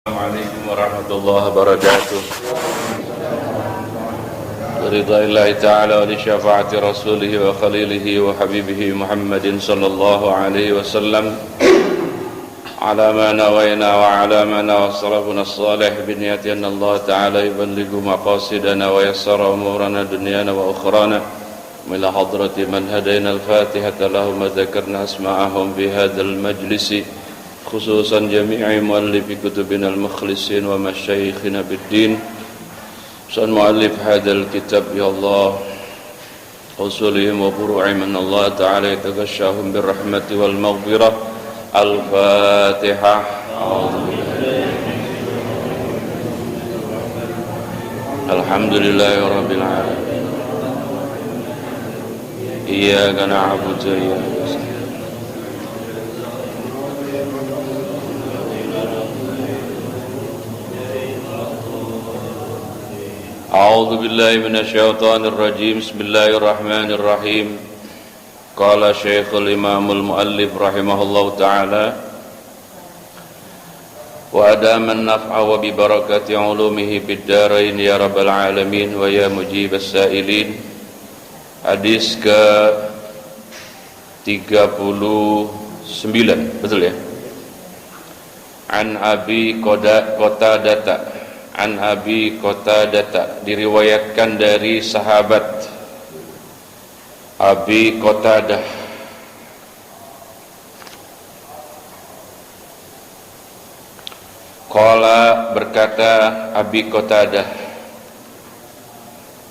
Assalamualaikum warahmatullahi wabarakatuh. Ridha'illahi ta'ala wa li syafa'ati rasulihi wa khalilihi wa habibihi Muhammadin sallallahu alaihi wasallam ala ma nawayna wa ala ma nawassalafuna salih biniyati anna Allah ta'ala yuballighu maqasidana wa yassara umurana dunyana wa ukhrana min hadrati man hadayna al-fatihata lahum wa dhakarna asma'ahum fi hadzal majlisi khususan jami'i muallifi kutubina al-mukhlisin wa masyayikhina bid-din san muallif hadzal kitab ya Allah usulihim wa furu'ihim an Allah ta'ala yataghashshahum birrahmati wal maghfirah al-fatihah. Alhamdulillahi rabbil alamin iyyaka na'budu wa iyyaka nasta'in A'udzu billahi minasy syaithanir rajim. Bismillahirrahmanirrahim. Qala Syekhul Imamul Muallif rahimahullahu taala wa adaman naf'a wa bi barakati ulumihi bid darain ya rabbal alamin wa ya mujibas sailin. Hadis ke 39, betul ya? An Abi Qatadah, An Abi Qatadah, diriwayatkan dari sahabat Abi Qatadah. Qala, berkata Abi Qatadah,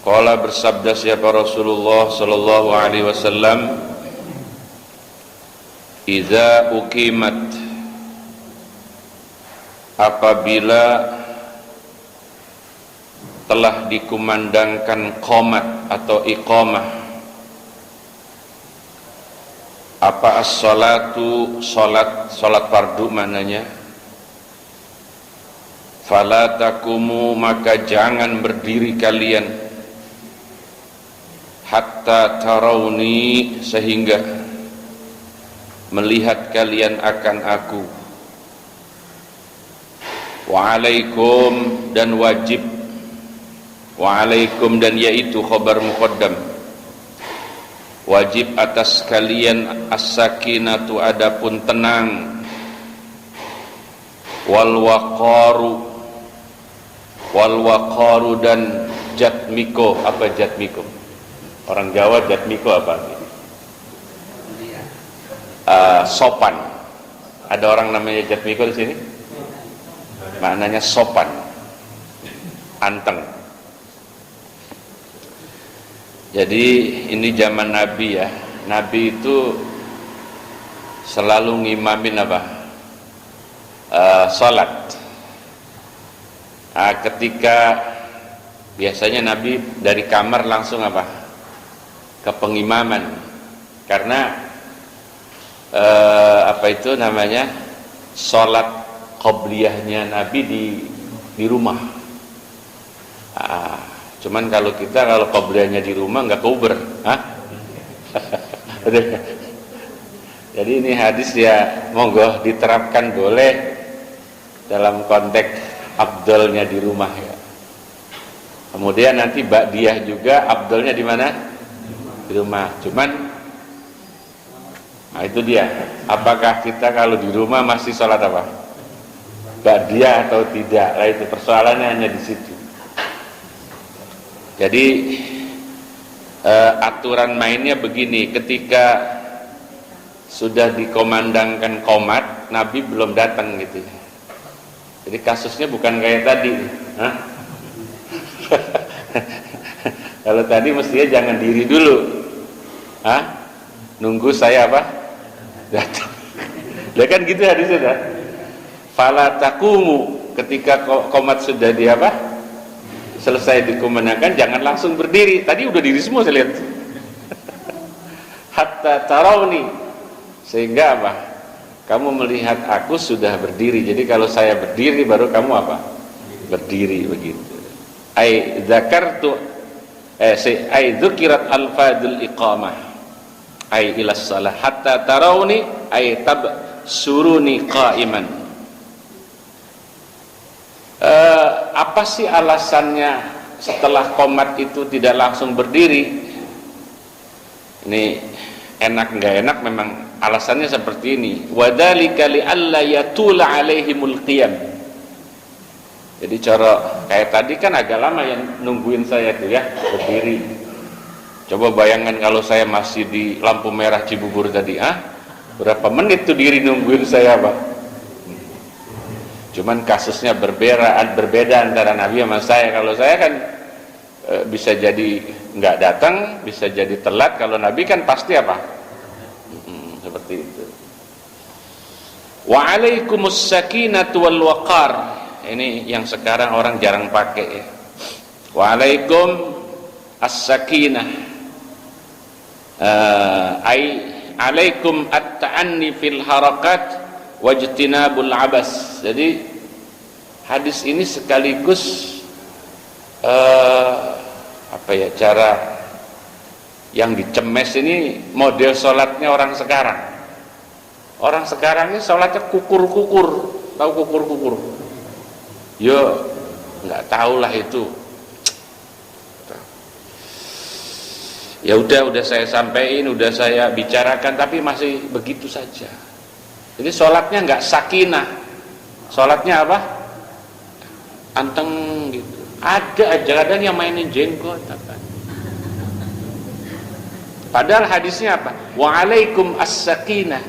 qala, bersabda siapa Rasulullah sallallahu alaihi wasallam, idza uqimat, apabila telah dikumandangkan qomat atau iqamah. Apa as-salatu? Salat fardu mananya. Fala taqumu, maka jangan berdiri kalian, hatta tarawni, sehingga melihat kalian akan aku. Wa alaikum, dan wajib, wa alaikum, dan yaitu khabar muqaddam, wajib atas kalian as-sakinatu, adapun tenang, wal waqaru, dan jatmiko. Apa jatmiko? Orang Jawa jatmiko apa? Sopan. Ada orang namanya jatmiko di sini? Maknanya sopan, anteng. Jadi ini zaman Nabi ya. Nabi itu selalu ngimamin apa? Salat. Ketika biasanya Nabi dari kamar langsung apa? Ke pengimaman. Karena apa itu namanya? Salat qobliyahnya Nabi di rumah. Cuman kalau kita, kalau qobliyahnya di rumah nggak keuber, Jadi ini hadis ya, monggo diterapkan, boleh dalam konteks afdalnya di rumah ya. Kemudian nanti ba'diyah juga afdalnya di mana? Di rumah. Cuman itu dia. Apakah kita kalau di rumah masih sholat apa? Ba'diyah atau tidak? Lah itu persoalannya hanya di situ. Jadi aturan mainnya begini, ketika sudah dikomandangkan qomat, Nabi belum datang gitu. Jadi kasusnya bukan kayak tadi. Kalau tadi mestinya jangan diri dulu, nunggu saya apa? Datang. Ya kan gitu hadisnya dah. Fala taqumu, ketika qomat sudah di apa? Selesai dikumandangkan, jangan langsung berdiri. Tadi udah diri semua saya lihat. Hatta tarawni, sehingga apa? Kamu melihat aku sudah berdiri. Jadi kalau saya berdiri baru kamu apa? Berdiri, begitu. Ai dzakartu ai dzukirat al-fadul iqamah ai ila shalah hatta tarawni ai tab suruni qa'iman. Apa sih alasannya setelah qomat itu tidak langsung berdiri? Ini enak nggak enak memang alasannya seperti ini. Wadzalika li'alla yatula 'alaihimul qiyam. Jadi cara kayak tadi kan agak lama yang nungguin saya tuh ya berdiri. Coba bayangkan kalau saya masih di lampu merah Cibubur tadi, berapa menit tuh diri nungguin saya, Pak? Cuman kasusnya berbeda antara Nabi sama saya. Kalau saya kan bisa jadi nggak datang, bisa jadi telat. Kalau Nabi kan pasti apa? Seperti itu. Wa alaikumus sakinatu wal waqar. Ini yang sekarang orang jarang pakai ya. Wa alaikum as-sakinah. Alaikum at-ta'anni fil harakat wajtinabul abas. Jadi hadis ini sekaligus apa ya, cara yang dicemes ini model sholatnya orang sekarang. Orang sekarang ini sholatnya kukur-kukur. Tahu kukur-kukur? Yo, nggak tahulah itu. Ya udah saya sampaikan, udah saya bicarakan, tapi masih begitu saja. Jadi sholatnya nggak sakinah, sholatnya apa? Anteng gitu. Ada aja kadang yang mainin jenggot apa. Padahal hadisnya apa? Wa'alaikum as-sakinah.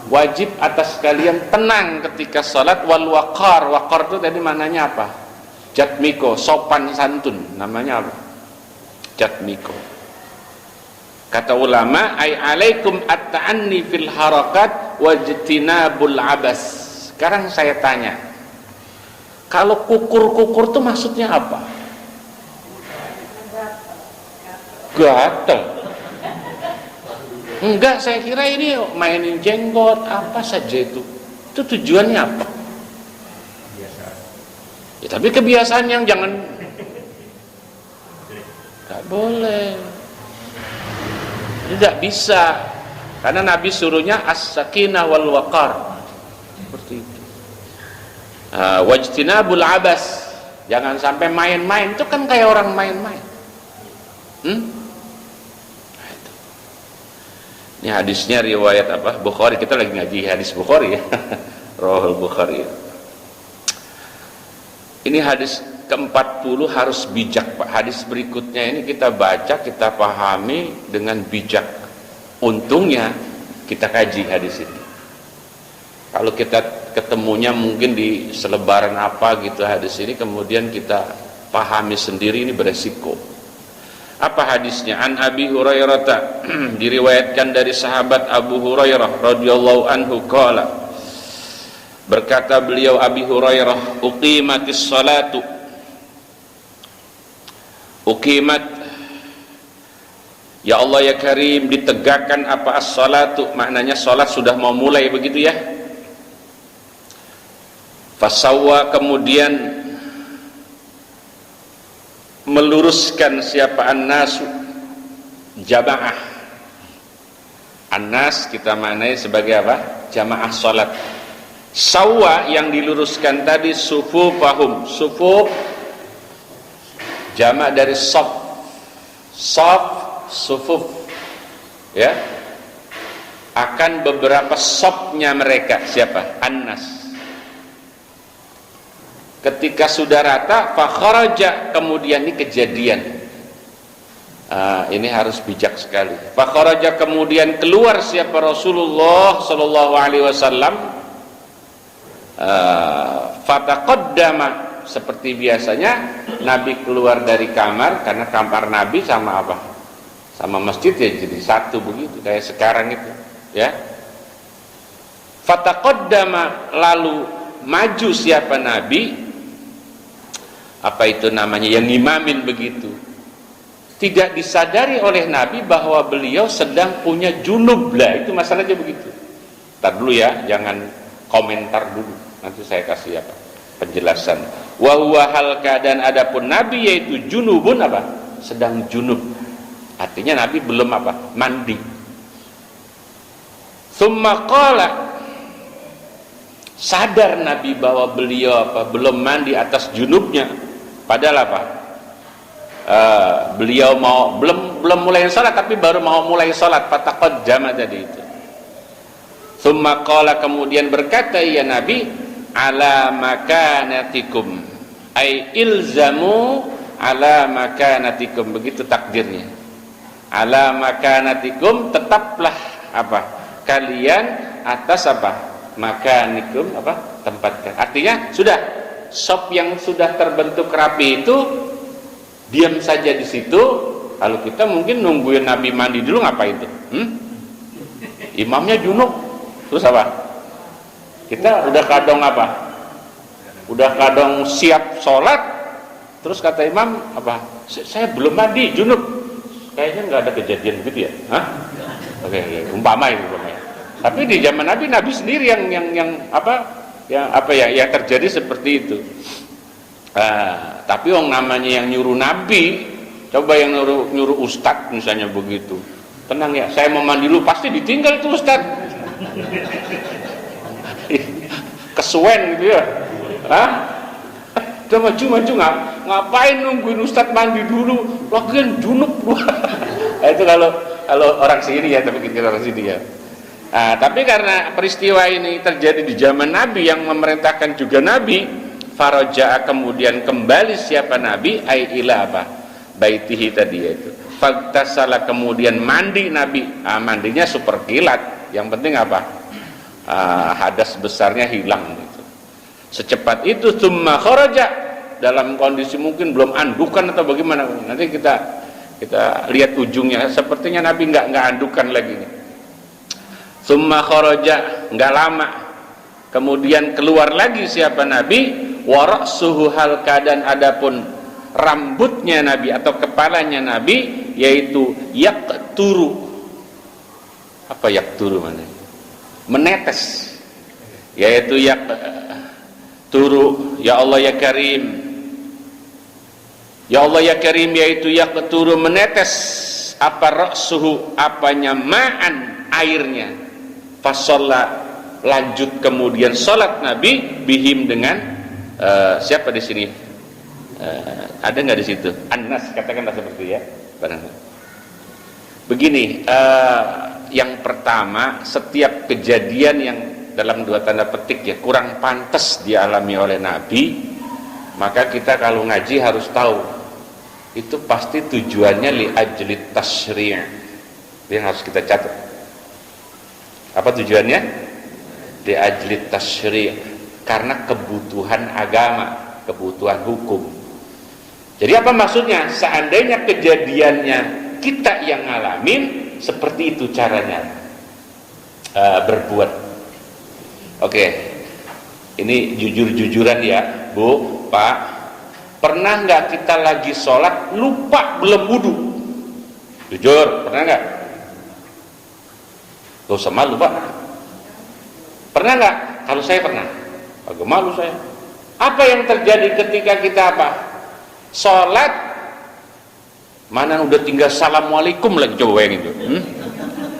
Wajib atas kalian tenang ketika sholat. Wal waqar. Waqar itu tadi maknanya apa? Jatmiko, sopan santun. Namanya apa? Jatmiko. Kata ulama, ay alaikum at-ta'anni fil harakat wajtinabul abas. Sekarang saya tanya, kalau kukur-kukur itu maksudnya apa? Gatel. Enggak, saya kira ini mainin jenggot apa saja itu tujuannya apa? Ya, tapi kebiasaan yang jangan, nggak boleh, tidak bisa, karena Nabi suruhnya as-sakinah wal waqar, seperti itu. Wajtinabul abas, jangan sampai main-main. Itu kan kayak orang main-main. Ini hadisnya riwayat apa? Bukhari. Kita lagi ngaji hadis Bukhari ya. Rawahul Bukhari. Ini hadis ke-40 harus bijak, Pak. Hadis berikutnya ini kita baca, kita pahami dengan bijak. Untungnya kita kaji hadis ini. Kalau kita ketemunya mungkin di selebaran apa gitu hadis ini, kemudian kita pahami sendiri, ini beresiko. Apa hadisnya? An Abi Hurairah, diriwayatkan dari sahabat Abu Hurairah radhiyallahu anhu qala, berkata beliau Abi Hurairah, uqimatis salatu, uqimat, ya Allah ya Karim, ditegakkan apa as-salatu, maknanya salat sudah mau mulai begitu ya. Fasawwa, kemudian meluruskan siapa an-nasu, jamaah. An-nas kita maknai sebagai apa? Jamaah salat. Sawwa yang diluruskan tadi sufufahum. Sufuf jamak dari saf. Saf, sufuf. Ya. Akan beberapa safnya mereka, siapa? An-nas. Ketika sudah rata, fakharaja, kemudian ini kejadian. Ini harus bijak sekali. Fakharaja, kemudian keluar siapa? Rasulullah sallallahu alaihi wasallam. Fataqaddama, seperti biasanya Nabi keluar dari kamar, karena kamar Nabi sama apa? Sama masjid ya, jadi satu begitu kayak sekarang itu, ya. Fataqaddama, lalu maju siapa? Nabi. Apa itu namanya, yang ngimamin begitu. Tidak disadari oleh Nabi bahwa beliau sedang punya junub lah, itu masalahnya begitu. Ntar dulu ya, jangan komentar dulu, nanti saya kasih apa penjelasan. Wa huwa hal keadaan adapun Nabi yaitu junubun, apa? Sedang junub. Artinya Nabi belum apa? Mandi. Tsumma qala, Sadar Nabi bahwa beliau belum mandi atas junubnya, padahal beliau belum mulai sholat, tapi baru mau mulai sholat, fataqaddama tadi itu. Tsumma qala, kemudian berkata ya Nabi, ala makanatikum, ay ilzamu ala makanatikum, begitu takdirnya. Ala makanatikum, tetaplah kalian atas makanikum, tempatkan. Artinya sudah sop yang sudah terbentuk rapi itu diam saja di situ. Kalau kita mungkin nungguin Nabi mandi dulu, ngapain tuh? Imamnya junub, terus kita udah kadang udah kadang siap sholat, terus kata imam saya belum mandi, junub. Kayaknya nggak ada kejadian gitu ya. Oke, umpama. Tapi di zaman Nabi sendiri yang terjadi seperti itu. Tapi namanya yang nyuruh Nabi, coba yang nyuruh ustadz misalnya begitu, tenang ya, saya mau mandi dulu, pasti ditinggal tuh ustadz. Kesuwen gitu ya. Udah maju ngapain nungguin ustadz mandi dulu, lagian junub. Itu kalau orang sini ya, tapi kita orang sini ya. Tapi karena peristiwa ini terjadi di zaman Nabi yang memerintahkan juga Nabi, faraja'a, kemudian kembali siapa Nabi, ai ila baitihi tadi itu. Fagtasala, kemudian mandi Nabi. Mandinya super kilat, yang penting hadas besarnya hilang gitu. Secepat itu. Tsumma kharaja, dalam kondisi mungkin belum andukan atau bagaimana, nanti kita lihat ujungnya. Sepertinya Nabi nggak andukan lagi nih. Tsumma kharaja, nggak lama kemudian keluar lagi siapa Nabi, wa ra'suhu halka, dan adapun rambutnya Nabi atau kepalanya Nabi yaitu yaqturu. Apa yaqturu mana? Menetes. Yaitu yaqturu, ya Allah ya Karim. Ya Allah ya Karim, yaitu yaqturu, menetes ra'suhu, ma'an, airnya. Fasalla, lanjut kemudian sholat Nabi bihim, dengan siapa di sini? Ada nggak di situ? Anas, katakanlah seperti ya. Begini, yang pertama, setiap kejadian yang dalam dua tanda petik ya kurang pantas dialami oleh Nabi, maka kita kalau ngaji harus tahu itu pasti tujuannya li ajli tasyri'. Yang harus kita catat. Apa tujuannya? Li ajli tasyri', karena kebutuhan agama, kebutuhan hukum. Jadi apa maksudnya? Seandainya kejadiannya kita yang ngalamin, seperti itu caranya berbuat. Oke, ini jujur-jujuran ya Bu, Pak, pernah nggak kita lagi sholat lupa belum wudu? Jujur, pernah nggak? Gak usah malu Pak. Pernah nggak? Kalau saya pernah. Agak malu saya. Apa yang terjadi ketika kita sholat, mana udah tinggal assalamualaikum lagi, coba bayangin tuh.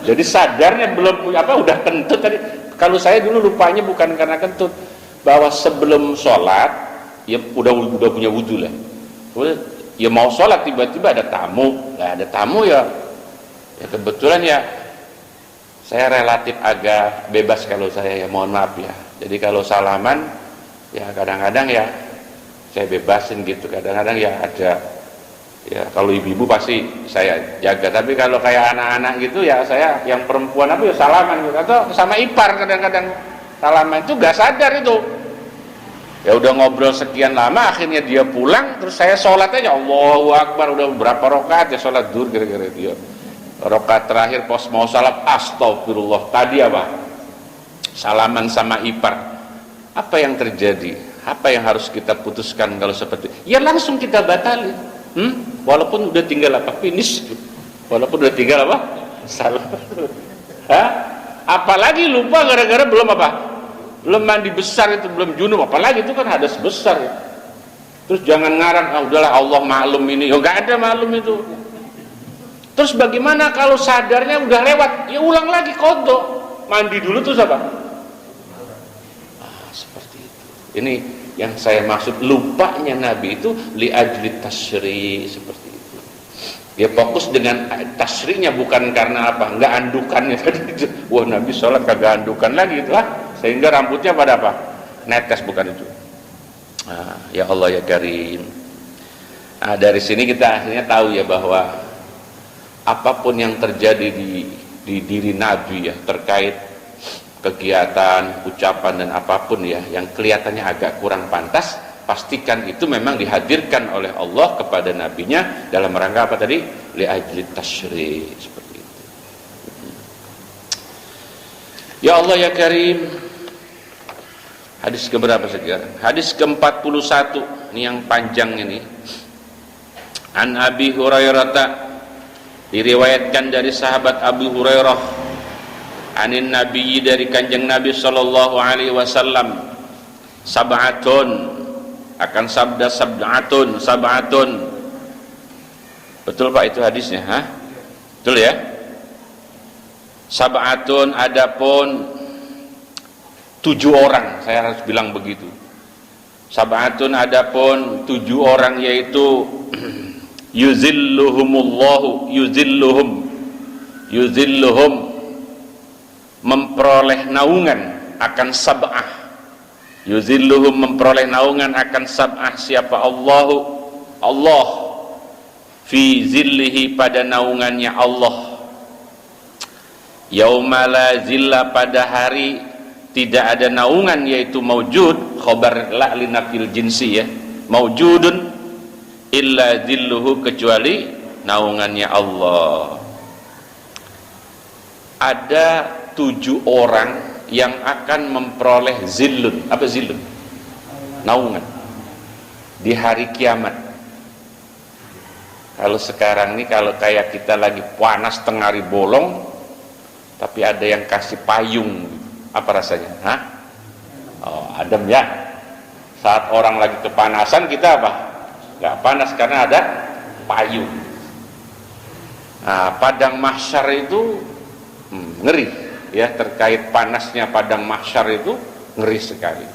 Jadi sadarnya belum udah kentut tadi. Kalau saya dulu lupanya bukan karena kentut, bahwa sebelum sholat ya udah punya wudhu lah. Ya mau sholat tiba-tiba ada tamu, ada tamu ya kebetulan ya saya relatif agak bebas kalau saya, ya mohon maaf ya. Jadi kalau salaman ya kadang-kadang ya saya bebasin gitu, kadang-kadang ya ada ya, kalau ibu-ibu pasti saya jaga, tapi kalau kayak anak-anak gitu ya saya yang perempuan ya salaman gitu, atau sama ipar kadang-kadang salaman itu gak sadar itu. Ya udah ngobrol sekian lama, akhirnya dia pulang, terus saya sholat aja, Allahu Akbar, udah berapa rakaat ya sholat duhur kira-kira dia. Rakaat terakhir pos mau salam, astagfirullah, tadi salaman sama ipar. Apa yang terjadi? Apa yang harus kita putuskan kalau seperti itu? Ya langsung kita batalin. Walaupun udah tinggal finish, walaupun udah tinggal salam. Apalagi lupa gara-gara belum belum mandi besar, itu belum junub, apalagi itu kan hadas besar ya. Terus jangan ngarang, udahlah Allah maklum ini. Oh, nggak ada maklum itu. Terus bagaimana kalau sadarnya udah lewat? Ya ulang lagi qadha. Mandi dulu terus Ini yang saya maksud, lupanya Nabi itu li ajli tasyri, seperti itu. Dia fokus dengan tasyrinya, bukan karena apa, nggak andukannya tadi itu. Wah, Nabi sholat kagak andukan lagi itu, sehingga rambutnya pada apa, netes, bukan itu. Ya Allah ya Karim. Dari sini kita akhirnya tahu ya bahwa apapun yang terjadi di diri Nabi ya, terkait kegiatan, ucapan dan apapun ya yang kelihatannya agak kurang pantas, pastikan itu memang dihadirkan oleh Allah kepada nabinya dalam rangka apa tadi? Li ajli tasyri, seperti itu. Ya Allah ya Karim. Hadis keberapa sekarang? Hadis ke-41, ini yang panjang ini. An Abi Hurairah, diriwayatkan dari sahabat Abu Hurairah, anin Nabi, dari kanjeng Nabi sallallahu alaihi wasallam, sab'atun, akan sabda sab'atun. Betul Pak itu hadisnya, Betul ya? Sab'atun, adapun 7 orang, saya harus bilang begitu. Sab'atun, adapun 7 orang, yaitu yuzilluhumullahu, yuzilluhum, memperoleh naungan akan sab'ah. Yuzilluhum, memperoleh naungan akan sab'ah. Siapa? Allah fi zillihi, pada naungannya Allah. Yauma la zilla, pada hari tidak ada naungan, yaitu maujud, khobar la linafil jinsi ya, maujudun illa zilluhu, kecuali naungannya Allah. Ada 7 orang yang akan memperoleh zillun. Apa zillun? Naungan di hari kiamat. Kalau sekarang nih, kalau kayak kita lagi panas tengah hari bolong, tapi ada yang kasih payung, apa rasanya? Adem ya. Saat orang lagi kepanasan, kita apa? Nggak panas karena ada payung. Padang mahsyar itu ngeri ya, terkait panasnya padang mahsyar itu ngeri sekali.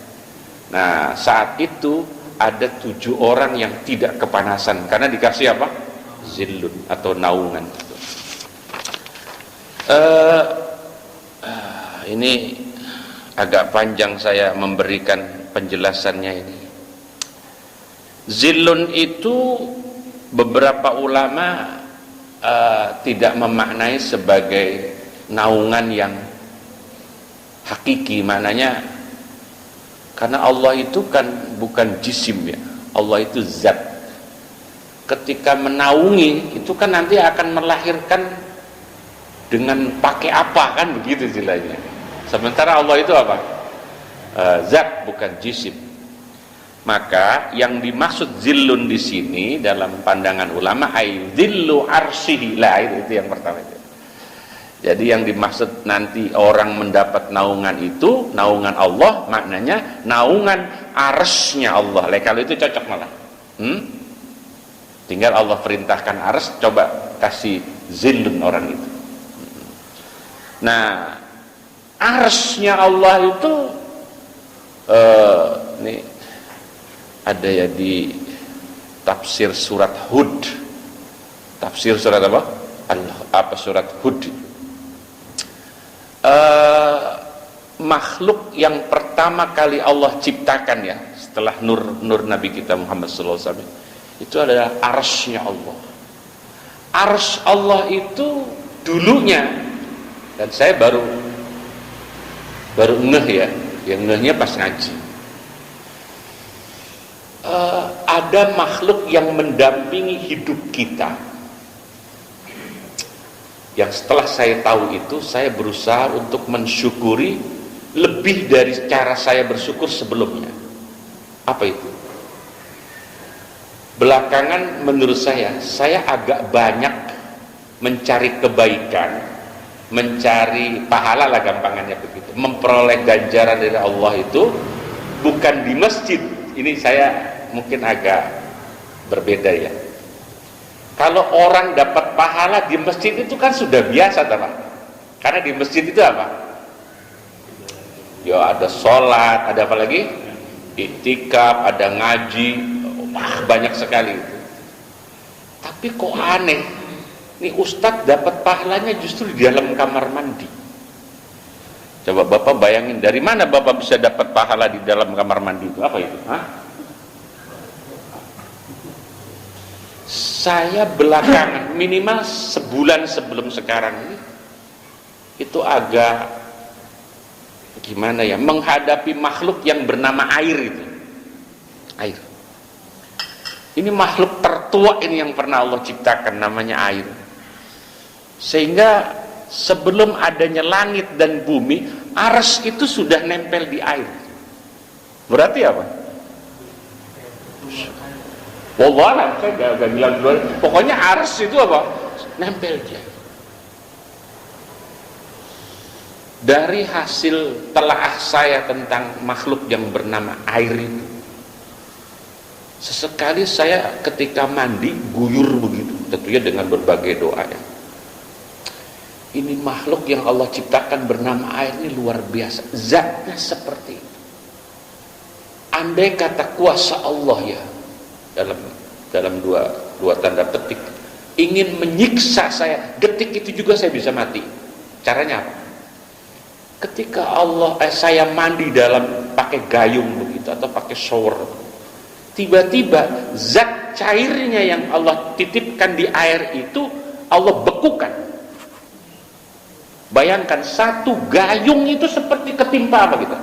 Nah, saat itu ada 7 orang yang tidak kepanasan karena dikasih apa? Zillun, atau naungan. Ini agak panjang saya memberikan penjelasannya ini. Zillun itu beberapa ulama tidak memaknai sebagai naungan yang hakiki, maknanya karena Allah itu kan bukan jisim ya, Allah itu zat. Ketika menaungi itu kan nanti akan melahirkan dengan pakai apa, kan begitu istilahnya. Sementara Allah itu apa? Zat, bukan jisim. Maka yang dimaksud zillun di sini dalam pandangan ulama ay zillu arsyihi, lah itu yang pertama itu. Jadi yang dimaksud nanti orang mendapat naungan itu, naungan Allah, maknanya naungan arsy-nya Allah. Kalau itu cocok malah. Tinggal Allah perintahkan arsy, coba kasih zillun orang itu. Nah, arsy-nya Allah itu ini ada ya di tafsir surat Hud. Tafsir surat apa? Surat Hud. Makhluk yang pertama kali Allah ciptakan ya, setelah nur Nabi kita Muhammad SAW, itu adalah arsy-nya Allah. Arsy Allah itu dulunya, dan saya baru ngeh ya, yang ngehnya pas ngaji. Ada makhluk yang mendampingi hidup kita, yang setelah saya tahu itu, saya berusaha untuk mensyukuri lebih dari cara saya bersyukur sebelumnya. Apa itu? Belakangan menurut saya agak banyak mencari kebaikan, mencari pahala lah gampangannya begitu, memperoleh ganjaran dari Allah itu bukan di masjid. Ini saya mungkin agak berbeda ya. Kalau orang dapat pahala di masjid itu kan sudah biasa, Pak. Karena di masjid itu apa? Ya ada sholat, ada apa lagi? iktikaf, ada ngaji, banyak sekali itu. Tapi kok aneh, nih Ustadz dapat pahalanya justru di dalam kamar mandi. Coba Bapak bayangin, dari mana Bapak bisa dapat pahala di dalam kamar mandi itu? Apa itu? Hah? Saya belakangan, minimal sebulan sebelum sekarang ini, itu agak gimana ya, menghadapi makhluk yang bernama air itu. Air. Ini makhluk tertua ini yang pernah Allah ciptakan, namanya air. Sehingga sebelum adanya langit dan bumi, arsy itu sudah nempel di air. Berarti apa? Wallahualam, saya gak bilang dulu. Pokoknya arsy itu apa? Nempel di air. Dari hasil telaah saya tentang makhluk yang bernama air itu, sesekali saya ketika mandi guyur begitu, tentunya dengan berbagai doa ya. Ini makhluk yang Allah ciptakan bernama air ini luar biasa, zatnya seperti itu. Andai kata kuasa Allah ya, dalam dua tanda petik, ingin menyiksa saya, detik itu juga saya bisa mati. Caranya apa? Ketika saya mandi dalam pakai gayung begitu atau pakai shower, tiba-tiba zat cairnya yang Allah titipkan di air itu Allah bekukan. Bayangkan satu gayung itu seperti ketimpa apa gitu.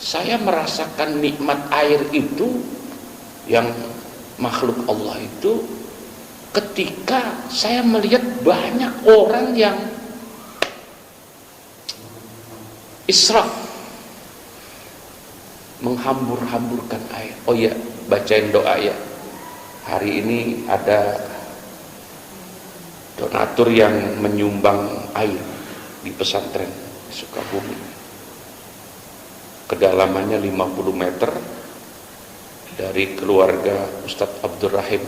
Saya merasakan nikmat air itu, yang makhluk Allah itu, ketika saya melihat banyak orang yang israf, menghambur-hamburkan air. Oh iya, bacain doa ya. Hari ini ada donatur yang menyumbang air di pesantren di Sukabumi. Kedalamannya 50 meter dari keluarga Ustadz Abdul Rahim,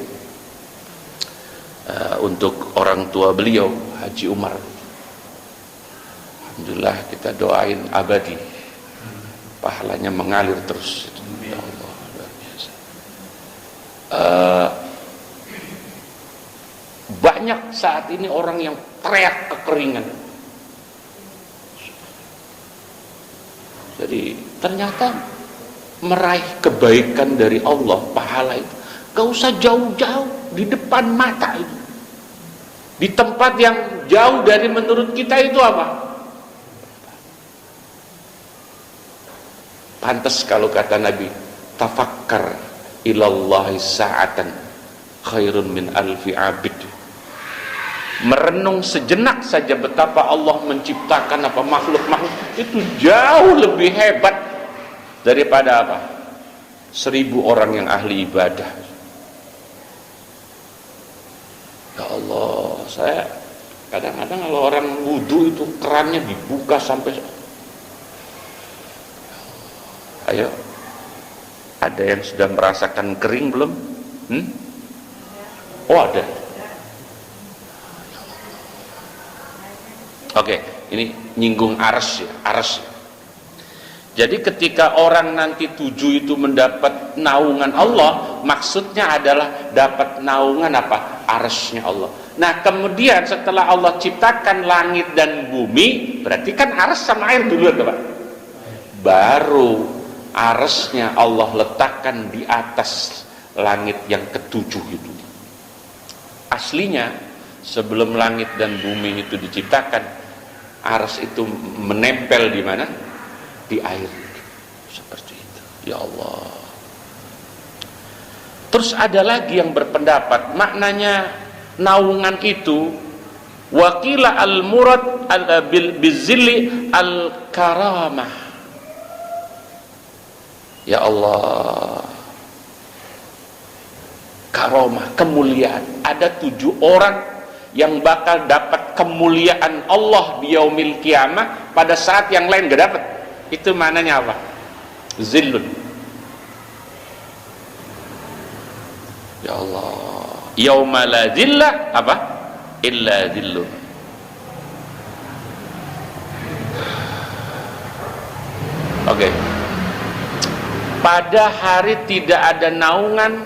untuk orang tua beliau Haji Umar. Alhamdulillah, kita doain abadi, pahalanya mengalir terus. Ya Allah, luar biasa. Banyak saat ini orang yang teriak kekeringan. Jadi ternyata meraih kebaikan dari Allah, pahala itu gak usah jauh-jauh, di depan mata itu, di tempat yang jauh dari menurut kita itu apa? Pantas kalau kata Nabi, tafakkar ilallahi sa'atan khairun min alfi abid. Merenung sejenak saja betapa Allah menciptakan apa makhluk-makhluk itu jauh lebih hebat daripada apa? 1000 orang yang ahli ibadah. Ya Allah, saya kadang-kadang kalau orang wudu itu kerannya dibuka sampai. Ayo, ada yang sudah merasakan kering belum? Oh ada. Oke, ini nyinggung arsy ya, arsy. Jadi ketika orang nanti 7 itu mendapat naungan Allah, maksudnya adalah dapat naungan apa? Arsy-nya Allah. Nah kemudian setelah Allah ciptakan langit dan bumi, berarti kan arsy sama air dulu ya Pak? Baru arsy-nya Allah letakkan di atas langit yang ke-7 itu. Aslinya sebelum langit dan bumi itu diciptakan, arsy itu menempel di mana? Di air. Seperti itu. Ya Allah. Terus ada lagi yang berpendapat maknanya naungan itu waqila al-murad bizilli al-karamah. Ya Allah, karamah, kemuliaan. Ada 7 orang yang bakal dapat kemuliaan Allah di yaumil kiamah pada saat yang lain gak dapat. Itu maknanya apa? Zillun. Ya Allah, yauma la zilla apa? Illa zillun. Oke. Pada hari tidak ada naungan,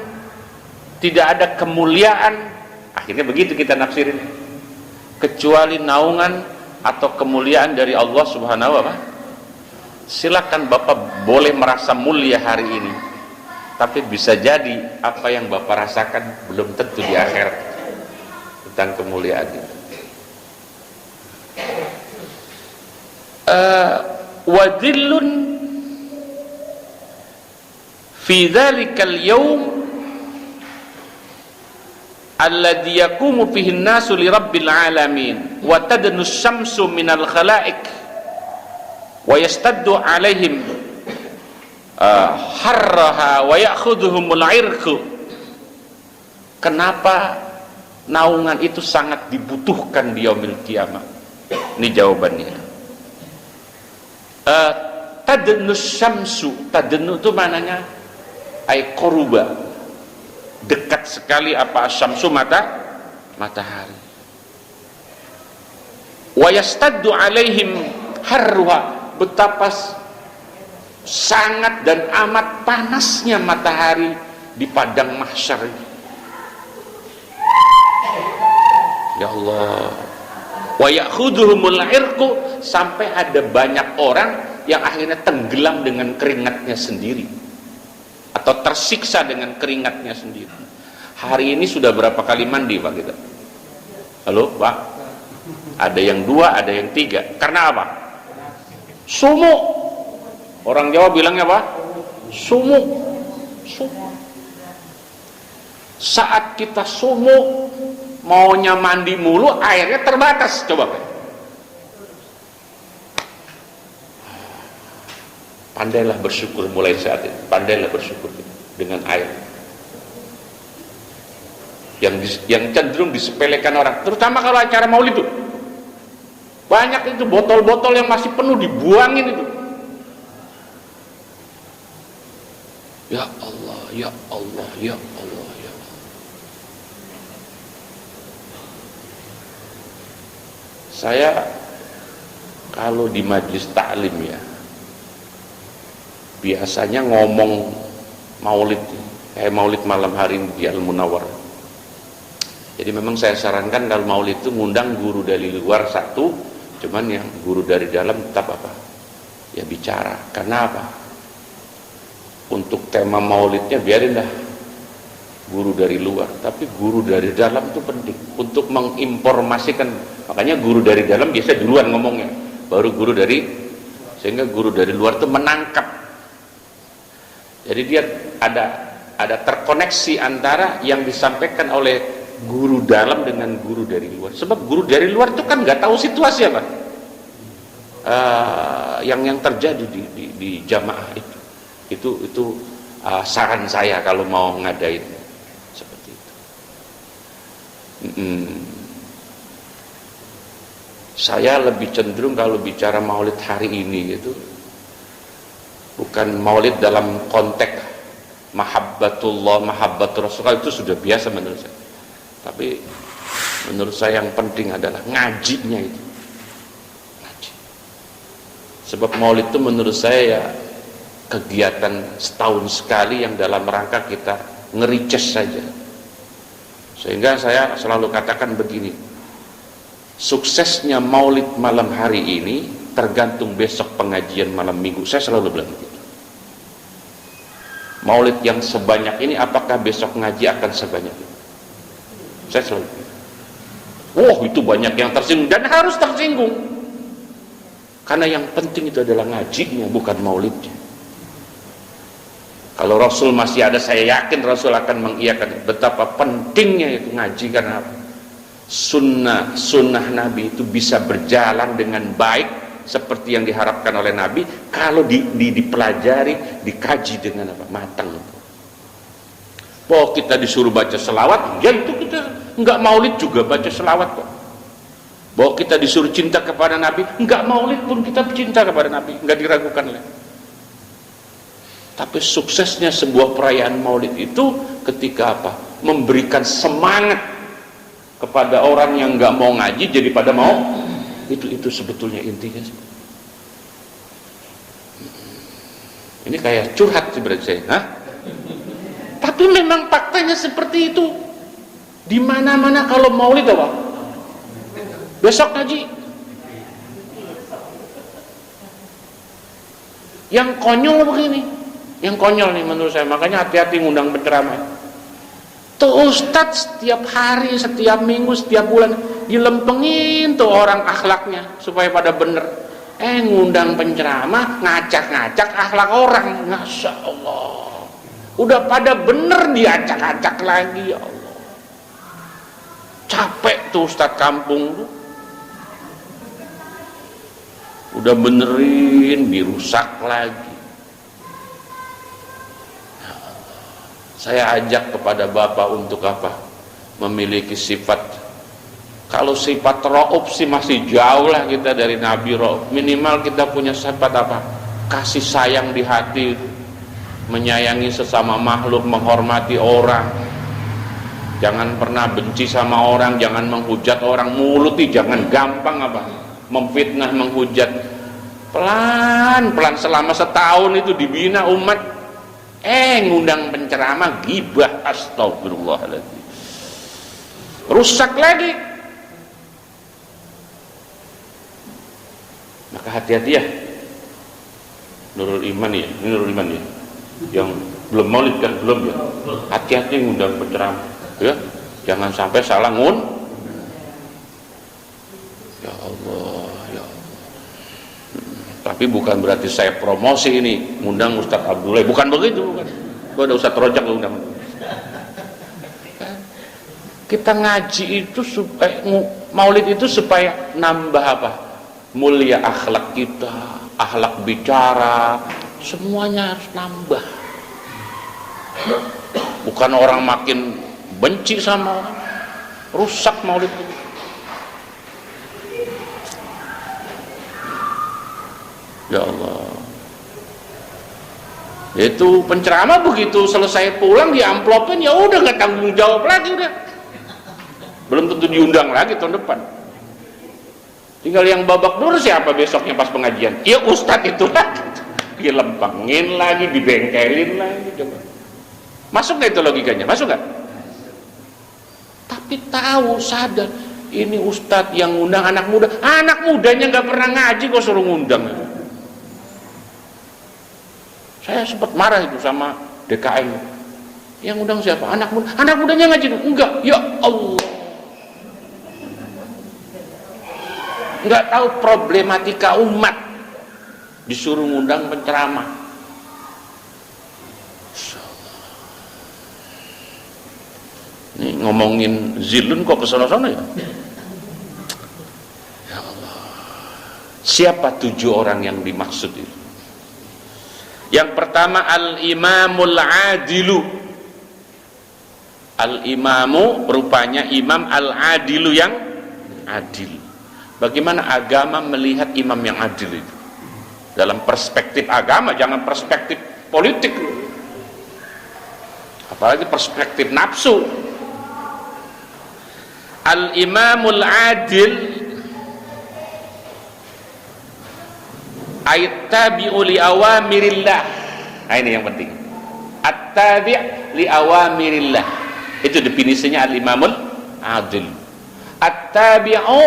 tidak ada kemuliaan, akhirnya begitu kita nafsirin, kecuali naungan atau kemuliaan dari Allah Subhanahu wa ta'ala. Silakan Bapak boleh merasa mulia hari ini, tapi bisa jadi apa yang Bapak rasakan belum tentu di akhirat tentang kemuliaan itu. Wadhillun fi dzalikal yaum alladhi yaqumu fihi an-nasu li rabbil alamin wa tadnu asy-syamsu minal khalaiq wa yastaddu alaihim harraha wa ya'khudhuhumul 'irqu. Kenapa naungan itu sangat dibutuhkan di yaumil kiamah? Ini jawabannya. Tadnu syamsu, tadnu itu maknanya ay qaruba, dekat sekali apa syamsu matahari. Wa yastaddu alaihim harruha, betapa sangat dan amat panasnya matahari di padang mahsyar. Ya Allah. Wa ya'khudhuhumul 'irqu, sampai ada banyak orang yang akhirnya tenggelam dengan keringatnya sendiri atau tersiksa dengan keringatnya sendiri. Hari ini sudah berapa kali mandi Pak kita? Halo Pak? Ada yang 2, ada yang 3. Karena apa? Sumuk. Orang Jawa bilangnya apa? Sumuk. Saat kita sumuk, maunya mandi mulu, airnya terbatas. Coba Pak. Pandailah bersyukur mulai saat ini. Pandailah bersyukur dengan air yang cenderung disepelekan orang, terutama kalau acara maulid itu. Banyak itu botol-botol yang masih penuh dibuangin itu. Ya Allah, ya Allah, ya Allah, ya Allah. Saya kalau di majelis taklim ya, biasanya ngomong maulid, kayak maulid malam hari ini di Al-Munawwar. Jadi memang saya sarankan kalau maulid itu ngundang guru dari luar satu, cuman yang guru dari dalam tetap apa? Ya bicara. Karena apa? Untuk tema maulidnya biarin dah guru dari luar, tapi guru dari dalam itu penting untuk menginformasikan. Makanya guru dari dalam biasa duluan ngomongnya, baru guru dari, sehingga guru dari luar itu menangkap. Jadi dia ada terkoneksi antara yang disampaikan oleh guru dalam dengan guru dari luar. Sebab guru dari luar itu kan nggak tahu situasi apa yang terjadi di jamaah itu. Itu saran saya kalau mau ngadain seperti itu. Saya lebih cenderung kalau bicara maulid hari ini itu bukan maulid dalam konteks mahabbatullah, mahabbatur Rasulullah, itu sudah biasa menurut saya. Tapi menurut saya yang penting adalah ngajinya itu. Ngaji. Sebab maulid itu menurut saya ya kegiatan setahun sekali yang dalam rangka kita ngerices saja. Sehingga saya selalu katakan begini, suksesnya maulid malam hari ini tergantung besok pengajian malam minggu. Saya selalu bilang begitu. Maulid yang sebanyak ini, apakah besok ngaji akan sebanyak itu? Saya selalu bilang, wah itu banyak yang tersinggung, dan harus tersinggung. Karena yang penting itu adalah ngajinya, bukan maulidnya. Kalau Rasul masih ada, saya yakin Rasul akan mengiyakan betapa pentingnya itu ngaji. Karena sunnah Nabi itu bisa berjalan dengan baik seperti yang diharapkan oleh Nabi kalau dipelajari, dikaji dengan apa? Matang. Oh kita disuruh baca selawat, ya itu kita nggak maulid juga baca selawat kok. Bahwa kita disuruh cinta kepada Nabi, nggak maulid pun kita cinta kepada Nabi, nggak diragukan lagi. Tapi suksesnya sebuah perayaan maulid itu ketika apa? Memberikan semangat kepada orang yang nggak mau ngaji jadi pada mau. Itu sebetulnya intinya. Ini kayak curhat sih berarti saya. Hah? Tapi memang faktanya seperti itu. Di mana-mana kalau maulid apa? Besok ngaji. Yang konyol begini. Yang konyol nih menurut saya, makanya hati-hati ngundang penceramah. Tuh Ustadz setiap hari, setiap minggu, setiap bulan dilempengin tuh orang akhlaknya supaya pada bener. Ngundang penceramah ngacak-ngacak akhlak orang. Masya Allah, udah pada bener diacak-acak lagi. Ya Allah, capek tuh Ustadz kampung tuh, udah benerin dirusak lagi. Saya ajak kepada Bapak untuk apa? Memiliki sifat. Kalau sifat ra'uf sih masih jauh lah kita dari Nabi ra'uf. Minimal kita punya sifat apa? Kasih sayang di hati, menyayangi sesama makhluk, menghormati orang. Jangan pernah benci sama orang, jangan menghujat orang. Mulut jangan gampang apa? Memfitnah, menghujat. Pelan-pelan selama setahun itu dibina umat. Ngundang penceramah gibah, astagfirullahaladzim, rusak lagi. Maka hati-hati ya, Nurul Iman ya, ini Nurul Iman ya, yang belum maulid kan, belum ya, hati-hati ngundang penceramah ya, jangan sampai salah ya Allah, ya Allah. Tapi bukan berarti saya promosi ini ngundang Ustadz Abdullah, bukan begitu, bukan. Gua ada Ustadz Rojak ngundang. Kita ngaji itu supaya maulid itu supaya nambah apa? Mulia akhlak kita, akhlak bicara, semuanya harus nambah. Bukan orang makin benci sama orang, rusak maulid itu. Ya Allah. Itu penceramah begitu selesai pulang di amplopin, ya udah nggak tanggung jawab lagi udah. Belum tentu diundang lagi tahun depan. Tinggal yang babak belur siapa besoknya pas pengajian? Ya Ustadz itu lagi. Dilempengin lagi, dibengkelin lagi, coba. Masuk nggak itu logikanya? Masuk nggak? Tapi tahu, sadar ini Ustadz yang ngundang anak muda. Anak mudanya nggak pernah ngaji kok suruh ngundang. Saya sempat marah itu sama DKM. Yang undang siapa? Anak muda. Anak mudanya ngaji? Enggak. Ya Allah. Enggak tahu problematika umat. Disuruh ngundang penceramah. Ini ngomongin zilun kok kesana-sana ya? Ya Allah. Siapa 7 orang yang dimaksud itu? Yang pertama al-imamul adilu. Al-imamu rupanya imam al-adilu yang adil. Bagaimana agama melihat imam yang adil itu? Dalam perspektif agama, jangan perspektif politik. Apalagi perspektif nafsu. Al-imamul adil at-tabi'u li awamirillah. Nah ini yang penting. At-tabi' li awamirillah. Itu definisinya al-imamul adil. At-tabi'u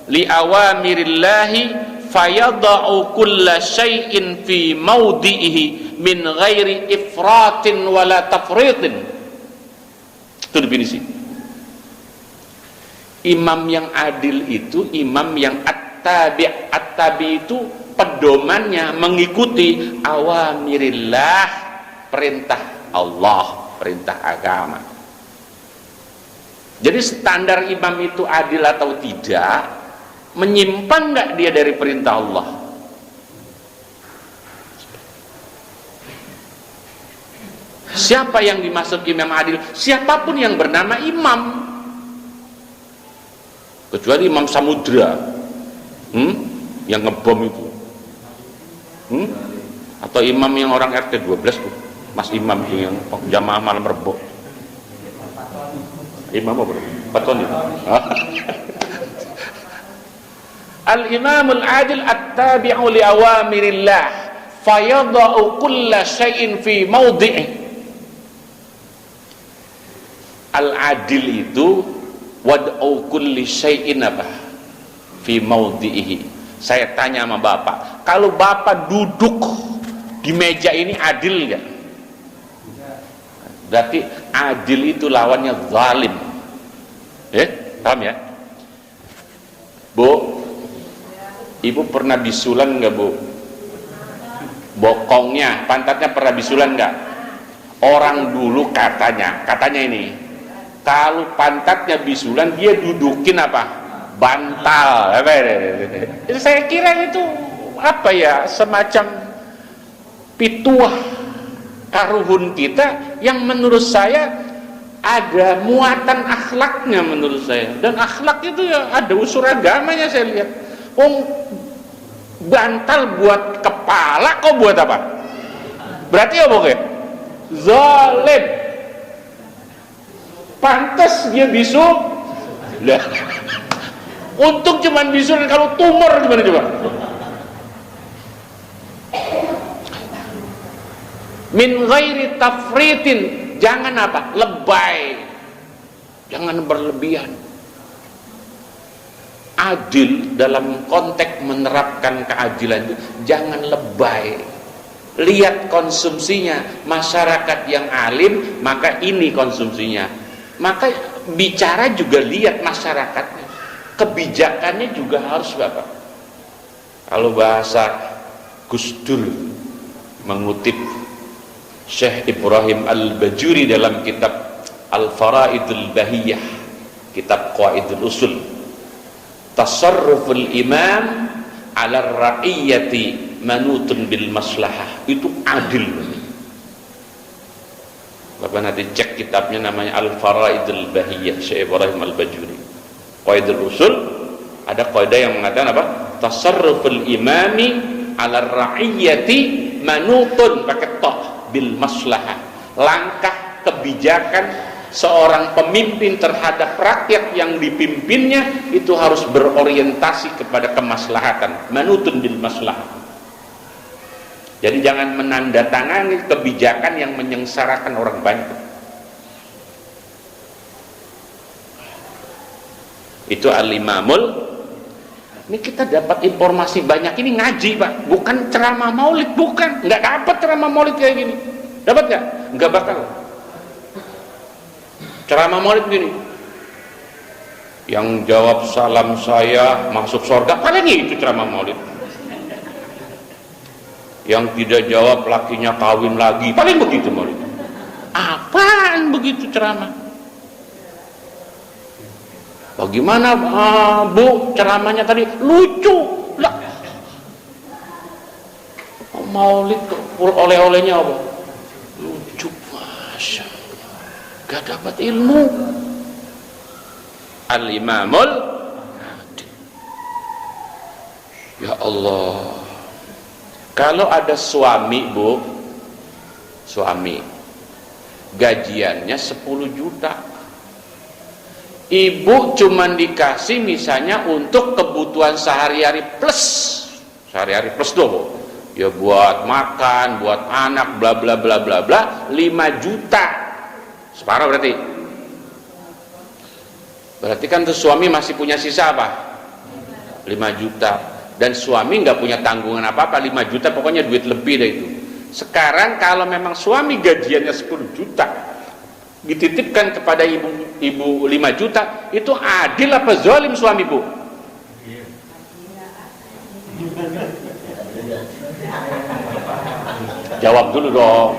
li awamirillahi fayada'u kulla syai'in fi mawdi'ihi min ghairi ifratin wala tafritin. Itu definisi. Imam yang adil itu imam yang at-tabi'. At-tabi' itu pedomannya mengikuti awamirillah, perintah Allah, perintah agama. Jadi standar imam itu adil atau tidak, menyimpang nggak dia dari perintah Allah. Siapa yang dimaksud imam adil? Siapapun yang bernama imam, kecuali Imam Samudra yang ngebom itu, atau imam yang orang RT 12 tuh, Mas Imam yang jamaah malam Rebo. Imam apa? Paton itu. Al-imamul adil at-tabi'u li awamirillah fayadau kulla syai'in fi maudhi'i. Al-adil itu wad'u kulli syai'in apa? Fi maudhi'ihi. Saya tanya sama Bapak, kalau Bapak duduk di meja ini adil enggak? Berarti adil itu lawannya zalim. Paham ya? Bu, Ibu pernah bisulan enggak, Bu? Bokongnya, pantatnya pernah bisulan enggak? Orang dulu katanya ini, kalau pantatnya bisulan dia dudukin apa? Bantal. Saya kira itu apa ya, semacam pituah karuhun kita yang menurut saya ada muatan akhlaknya menurut saya. Dan akhlak itu ya ada unsur agamanya saya lihat. Bantal buat kepala kok buat apa? Berarti apa kayak zalim. Pantas dia bisu lah. Untung cuman bisu, kalau tumor gimana coba? Min ghairi tafritin, jangan apa? Lebay. Jangan berlebihan. Adil dalam konteks menerapkan keadilan itu jangan lebay. Lihat konsumsinya, masyarakat yang alim maka ini konsumsinya. Maka bicara juga lihat masyarakatnya. Kebijakannya juga harus Bapak. Kalau bahasa Gus Dur mengutip Syekh Ibrahim Al-Bajuri dalam kitab Al-Faraidul Bahiyah, kitab Qawaidul Usul, tasarruful imam ala ra'iyyati manutun bil maslahah, itu adil. Bapak nanti cek kitabnya, namanya Al-Faraidul Bahiyah Syekh Ibrahim Al-Bajuri. Qawaidul Usul ada kaidah yang mengatakan apa? Tasarruful imami ala ra'iyyati manutun, pakai ta, bil maslahah. Langkah kebijakan seorang pemimpin terhadap rakyat yang dipimpinnya itu harus berorientasi kepada kemaslahatan, manutun bil maslahah. Jadi jangan menandatangani kebijakan yang menyengsarakan orang banyak. Itu al-imamul. Ini kita dapat informasi banyak, ini ngaji Pak, bukan ceramah maulid, bukan. Nggak dapat ceramah maulid kayak gini. Dapat nggak? Nggak bakal. Ceramah maulid gini, yang jawab salam saya masuk surga, paling itu ceramah maulid. Yang tidak jawab lakinya kawin lagi, paling begitu maulid. Apaan begitu ceramah? Bagaimana Bu ceramahnya tadi? Lucu lah. Maulid oleh-olehnya apa? Lucu, Masya Allah. Gak dapat ilmu. Al-imamul adil. Ya Allah, kalau ada suami Bu, suami gajiannya 10 juta, ibu cuman dikasih misalnya untuk kebutuhan sehari-hari plus, sehari-hari plus dong, ya buat makan, buat anak, bla bla bla bla bla, 5 juta, separuh berarti. Berarti kan tuh suami masih punya sisa apa? 5 juta. Dan suami nggak punya tanggungan apa-apa, 5 juta pokoknya duit lebih dari itu. Sekarang kalau memang suami gajiannya 10 juta, dititipkan kepada ibu 5 juta, itu adil apa zalim suami Bu? Jawab dulu dong.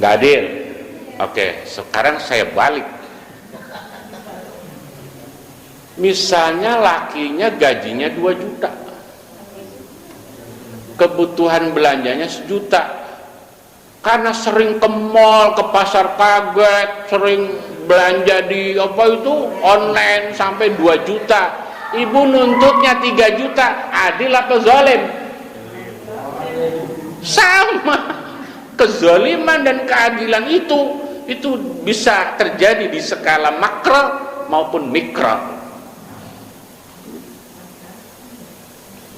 Nggak adil. Oke, sekarang saya balik. Misalnya lakinya gajinya 2 juta, kebutuhan belanjanya 1 juta, karena sering ke mall, ke pasar kaget, sering belanja di apa itu online sampai 2 juta, ibu nuntutnya 3 juta, adil apa zalim? Sama. Kezaliman dan keadilan itu bisa terjadi di skala makro maupun mikro.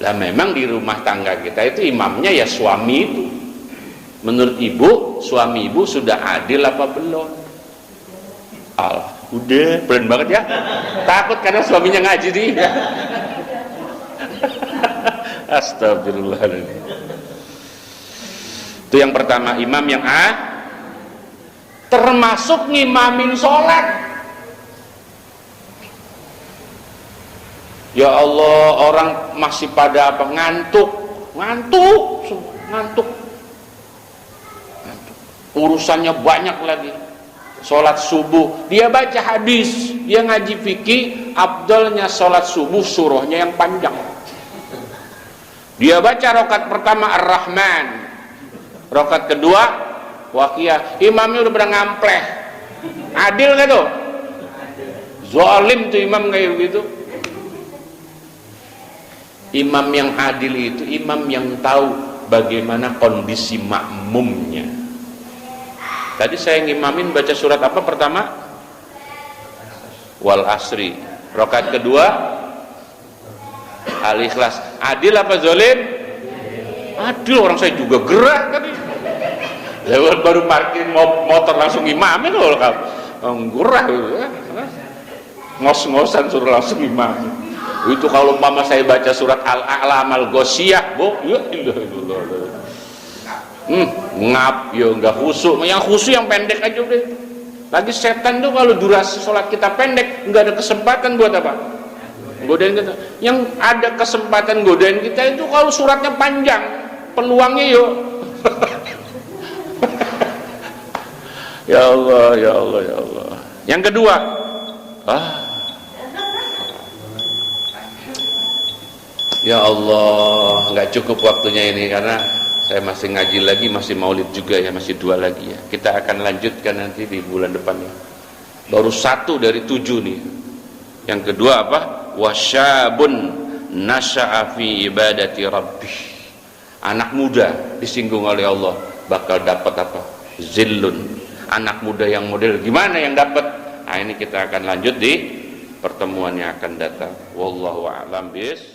Lah memang di rumah tangga kita itu imamnya ya suami itu. Menurut ibu, suami ibu sudah adil apa belum? Udah, pelan banget ya. Takut karena suaminya ngaji dia. Astagfirullahaladzim. Itu yang pertama, imam yang termasuk ngimamin sholat. Ya Allah, orang masih pada apa? Ngantuk. Urusannya banyak lagi. Sholat subuh, dia baca hadis, dia ngaji fikih, afdalnya sholat subuh surahnya yang panjang. Dia baca rakaat pertama Ar-Rahman, rakaat kedua Waqiah, imamnya udah pada ngampleh. Adil gak tuh? Zalim tuh imam kayak begitu. Imam yang adil itu imam yang tahu bagaimana kondisi makmumnya. Tadi saya ngimamin baca surat apa pertama? Wal Asri. Rakaat kedua Al-Ikhlas. Adil apa zalim? Adil, orang saya juga gerah tadi. Lewat baru parkir motor langsung imamin loh, gerah ngos-ngosan suruh langsung imamin. Itu kalau mama saya baca surat Al-A'la Al-Ghasyiyah, ya ilah. Ngap, ya enggak khusyuk. Yang khusyuk yang pendek aja udah. Lagi setan tuh kalau durasi sholat kita pendek, enggak ada kesempatan buat apa? Godain kita. Yang ada kesempatan godain kita itu kalau suratnya panjang, peluangnya yuk. Ya Allah, ya Allah, ya Allah. Yang kedua, ya Allah, nggak cukup waktunya ini karena saya masih ngaji lagi, masih maulid juga ya, masih 2 lagi ya. Kita akan lanjutkan nanti di bulan depan ya. Baru 1 dari 7 nih. Yang kedua apa? Wasyabun nasya'a fi ibadati rabbih. Anak muda disinggung oleh Allah bakal dapat apa? Zillun. Anak muda yang model gimana yang dapat? Nah, ini kita akan lanjut di pertemuan yang akan datang. Wallahu a'lam bis